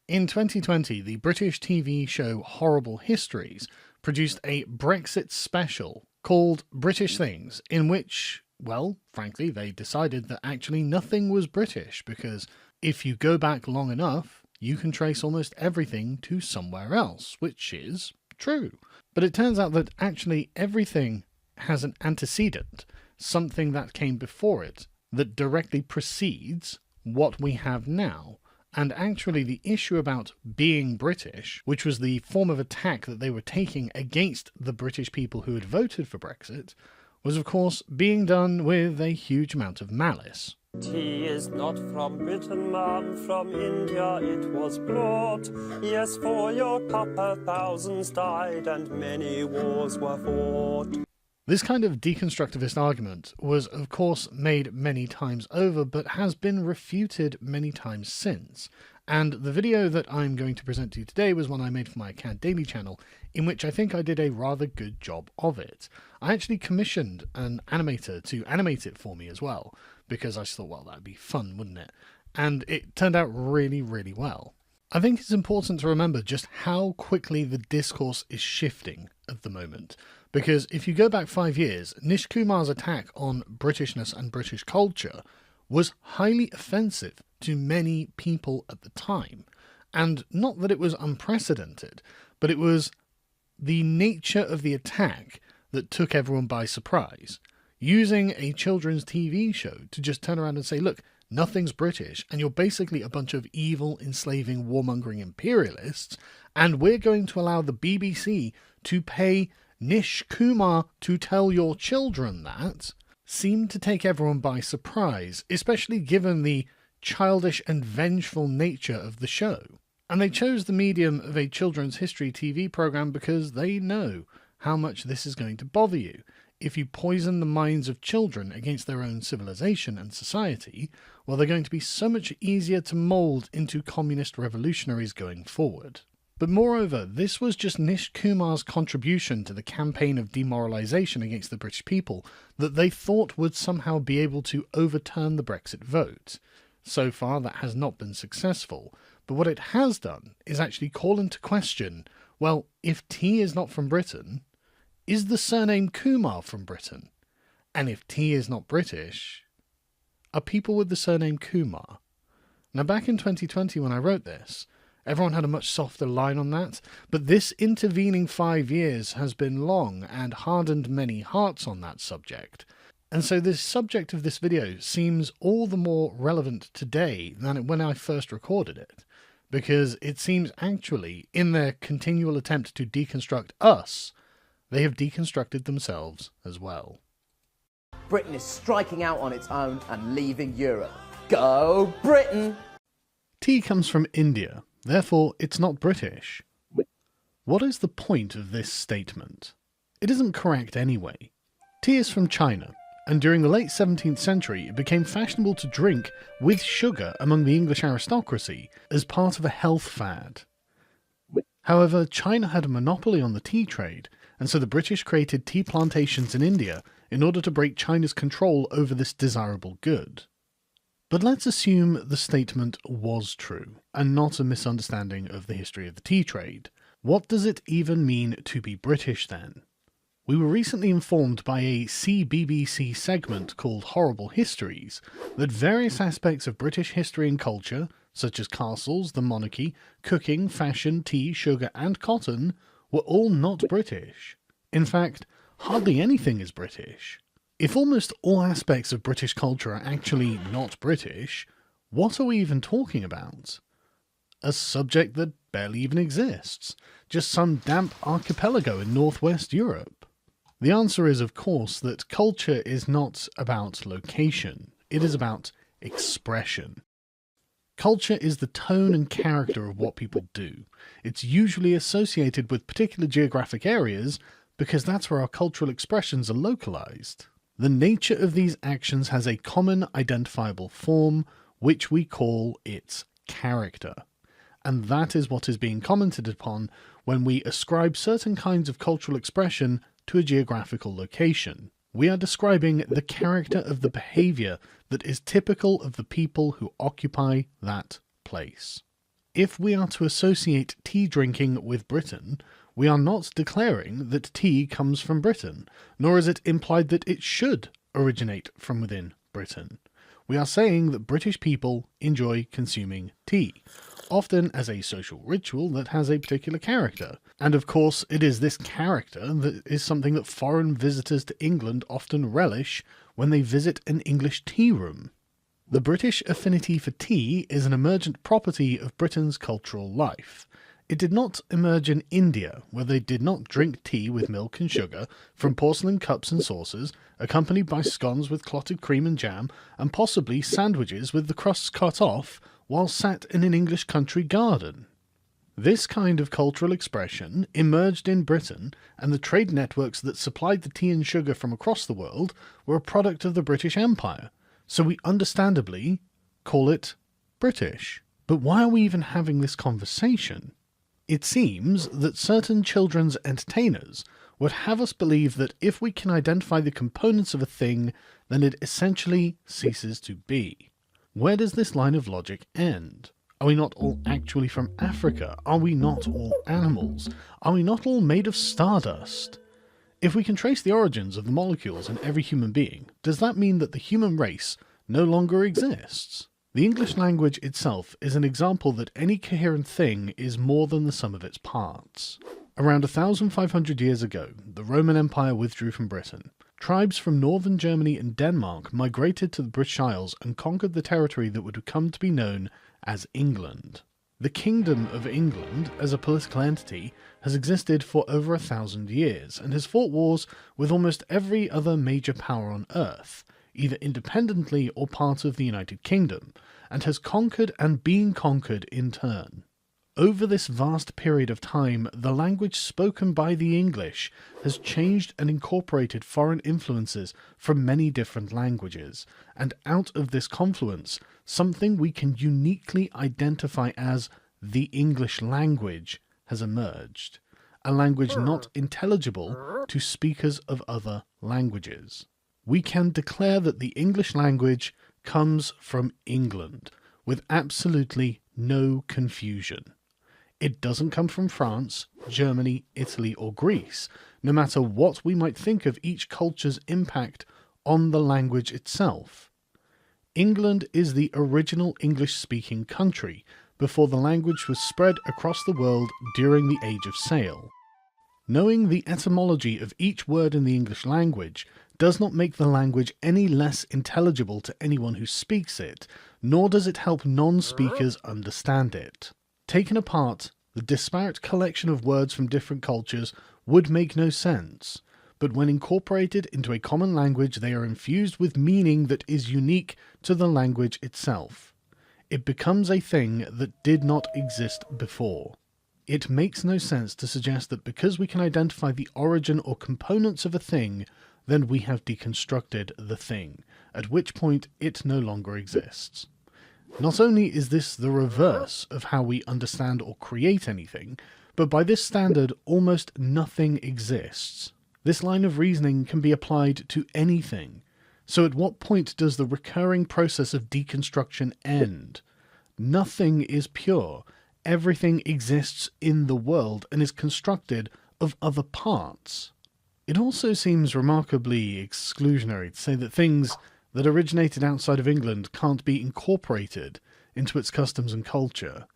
In 2020, the British TV show Horrible Histories produced a Brexit special called British Things, in which, well, frankly, they decided that actually nothing was British, because if you go back long enough, you can trace almost everything to somewhere else, which is true. But it turns out that actually everything has an antecedent, something that came before it, that directly precedes what we have now. And actually the issue about being British, which was the form of attack that they were taking against the British people who had voted for Brexit, was of course being done with a huge amount of malice. Tea is not from Britain, ma'am, from India it was brought. Yes, for your copper thousands died and many wars were fought. This kind of deconstructivist argument was of course made many times over, but has been refuted many times since. And the video that I'm going to present to you today was one I made for my Account Daily channel, in which I think I did a rather good job of it. I actually commissioned an animator to animate it for me as well, because I just thought, well, that'd be fun, wouldn't it? And it turned out really, really well. I think it's important to remember just how quickly the discourse is shifting at the moment. Because if you go back 5 years, Nish Kumar's attack on Britishness and British culture was highly offensive to many people at the time. And not that it was unprecedented, but it was the nature of the attack that took everyone by surprise. Using a children's TV show to just turn around and say, look, nothing's British, and you're basically a bunch of evil, enslaving, warmongering imperialists, and we're going to allow the BBC to pay Nish Kumar to tell your children that, seemed to take everyone by surprise, especially given the childish and vengeful nature of the show. And they chose the medium of a children's history TV program because they know how much this is going to bother you. If you poison the minds of children against their own civilization and society, well, they're going to be so much easier to mould into communist revolutionaries going forward. But moreover, this was just Nish Kumar's contribution to the campaign of demoralisation against the British people that they thought would somehow be able to overturn the Brexit vote. So far, that has not been successful, but what it has done is actually call into question, well, if tea is not from Britain, is the surname Kumar from Britain? And if tea is not British, are people with the surname Kumar? Now, back in 2020 when I wrote this, everyone had a much softer line on that, but this intervening 5 years has been long and hardened many hearts on that subject. And so the subject of this video seems all the more relevant today than when I first recorded it, because it seems actually, in their continual attempt to deconstruct us, they have deconstructed themselves as well. Britain is striking out on its own and leaving Europe. Go Britain! Tea comes from India, therefore it's not British. What is the point of this statement? It isn't correct anyway. Tea is from China, and during the late 17th century it became fashionable to drink with sugar among the English aristocracy as part of a health fad. However, China had a monopoly on the tea trade, and so the British created tea plantations in India in order to break China's control over this desirable good. But let's assume the statement was true, and not a misunderstanding of the history of the tea trade. What does it even mean to be British then? We were recently informed by a CBBC segment called Horrible Histories that various aspects of British history and culture, such as castles, the monarchy, cooking, fashion, tea, sugar and cotton, were all not British. In fact, hardly anything is British. If almost all aspects of British culture are actually not British, what are we even talking about? A subject that barely even exists, just some damp archipelago in northwest Europe. The answer is, of course, that culture is not about location, it is about expression. Culture is the tone and character of what people do. It's usually associated with particular geographic areas because that's where our cultural expressions are localized. The nature of these actions has a common identifiable form, which we call its character. And that is what is being commented upon when we ascribe certain kinds of cultural expression to a geographical location. We are describing the character of the behavior that is typical of the people who occupy that place. If we are to associate tea drinking with Britain, we are not declaring that tea comes from Britain, nor is it implied that it should originate from within Britain. We are saying that British people enjoy consuming tea, often as a social ritual that has a particular character. And of course, it is this character that is something that foreign visitors to England often relish when they visit an English tea room. The British affinity for tea is an emergent property of Britain's cultural life. It did not emerge in India, where they did not drink tea with milk and sugar from porcelain cups and saucers, accompanied by scones with clotted cream and jam, and possibly sandwiches with the crusts cut off while sat in an English country garden. This kind of cultural expression emerged in Britain, and the trade networks that supplied the tea and sugar from across the world were a product of the British Empire, so we understandably call it British. But why are we even having this conversation? It seems that certain children's entertainers would have us believe that if we can identify the components of a thing, then it essentially ceases to be. Where does this line of logic end? Are we not all actually from Africa? Are we not all animals? Are we not all made of stardust? If we can trace the origins of the molecules in every human being, does that mean that the human race no longer exists? The English language itself is an example that any coherent thing is more than the sum of its parts. Around 1,500 years ago, the Roman Empire withdrew from Britain. Tribes from northern Germany and Denmark migrated to the British Isles and conquered the territory that would come to be known as England. The Kingdom of England, as a political entity, has existed for over 1,000 years and has fought wars with almost every other major power on Earth, either independently or part of the United Kingdom, and has conquered and been conquered in turn. Over this vast period of time, the language spoken by the English has changed and incorporated foreign influences from many different languages, and out of this confluence, something we can uniquely identify as the English language has emerged, a language not intelligible to speakers of other languages. We can declare that the English language comes from England, with absolutely no confusion. It doesn't come from France, Germany, Italy, or Greece, no matter what we might think of each culture's impact on the language itself. England is the original English-speaking country, before the language was spread across the world during the Age of Sail. Knowing the etymology of each word in the English language does not make the language any less intelligible to anyone who speaks it, nor does it help non-speakers understand it. Taken apart, the disparate collection of words from different cultures would make no sense, but when incorporated into a common language they are infused with meaning that is unique to the language itself. It becomes a thing that did not exist before. It makes no sense to suggest that because we can identify the origin or components of a thing, then we have deconstructed the thing, at which point it no longer exists. Not only is this the reverse of how we understand or create anything, but by this standard almost nothing exists. This line of reasoning can be applied to anything. So at what point does the recurring process of deconstruction end? Nothing is pure. Everything exists in the world and is constructed of other parts. It also seems remarkably exclusionary to say that things that originated outside of England can't be incorporated into its customs and culture.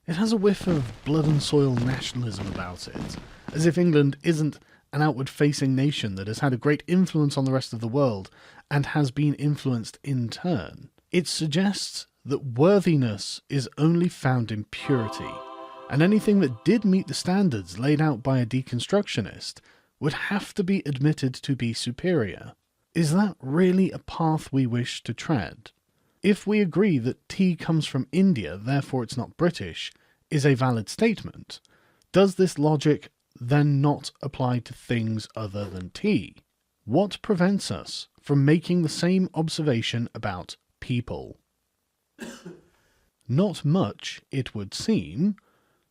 It has a whiff of blood and soil nationalism about it, as if England isn't an outward-facing nation that has had a great influence on the rest of the world and has been influenced in turn. It suggests that worthiness is only found in purity, and anything that did meet the standards laid out by a deconstructionist would have to be admitted to be superior. Is that really a path we wish to tread? If we agree that tea comes from India, therefore it's not British, is a valid statement, does this logic then not apply to things other than tea? What prevents us from making the same observation about people? Not much, it would seem,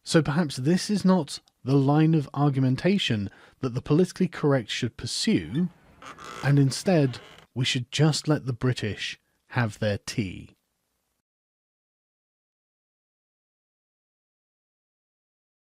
so perhaps this is not the line of argumentation that the politically correct should pursue, and instead we should just let the British have their tea.